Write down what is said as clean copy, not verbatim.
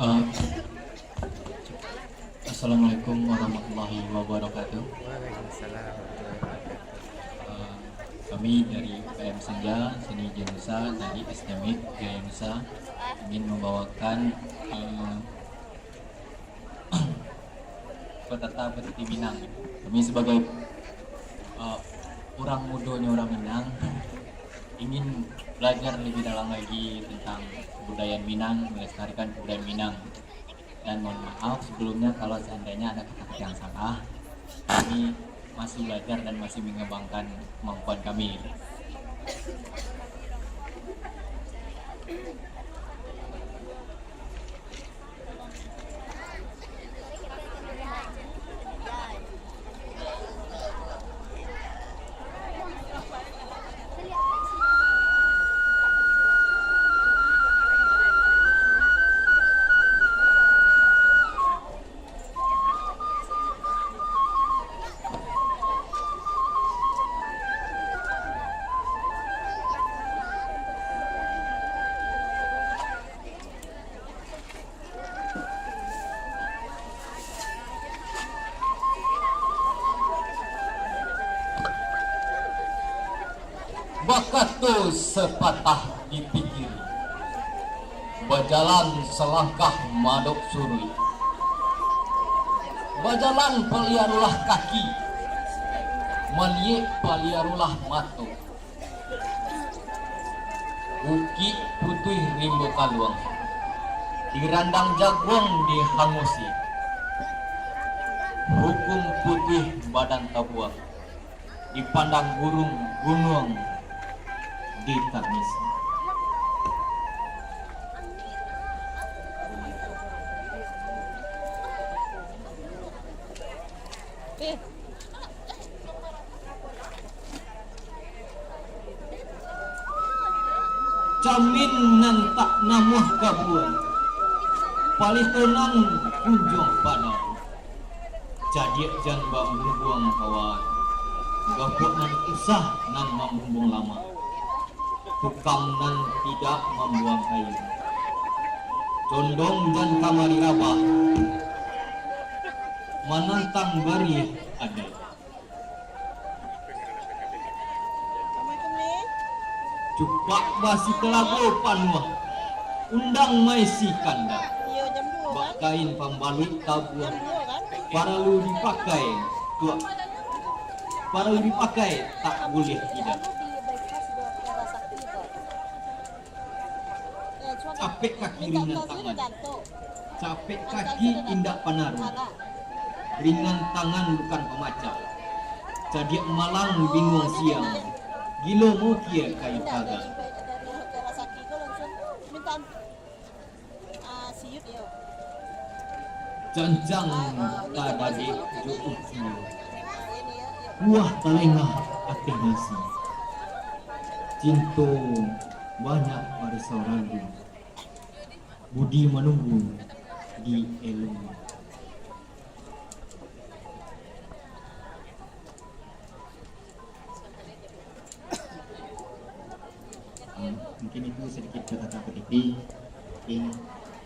Uh, Assalamualaikum warahmatullahi wabarakatuh. Waalaikumsalam warahmatullahi wabarakatuh. Uh, Kami dari UKM Senja Seni Jenusa dari STMIK Jaya Nusa ingin membawakan petata Betiti Minang. Kami sebagai orang mudonya orang Minang ingin belajar lebih dalam lagi tentang kebudayaan Minang, melestarikan kebudayaan Minang. Dan mohon maaf sebelumnya kalau seandainya ada kata-kata yang salah. Kami masih belajar dan masih mengembangkan kemampuan kami. Bakatu sepatah dipikir, berjalan selangkah madok surui. Berjalan peliarulah kaki, meliek peliarulah mata. Uki putih rimbo kaluang, dirandang jagung dihangusi. Hukum putih badan tabuang, dipandang burung gunung di Tarmisa. Camin nan tak namuh kabuan, palitonan kunjung padang. Jadiak jan bambuang kawan, gapuk nan usah nan mambumbung lama. Tukang nan tidak membuang kayu, condong dan kamari rabah, menantang bari ada. Cupak basi kelabu panuah, undang maisi kanda, bakain pambalut tabuan, paralu dipakai, tua, paralu dipakai tak boleh tidak. Capek kaki ringan tangan, capek kaki indak panaru, ringan tangan bukan pemacah. Jadi malang bingung siang, gilo mau kia kayu taga. Janjang tadade jo uki, buah talengah ati nasi. Cinto banyak pada ragu, budi menunggu di ilmu. Mungkin itu sedikit kata-kata petiti.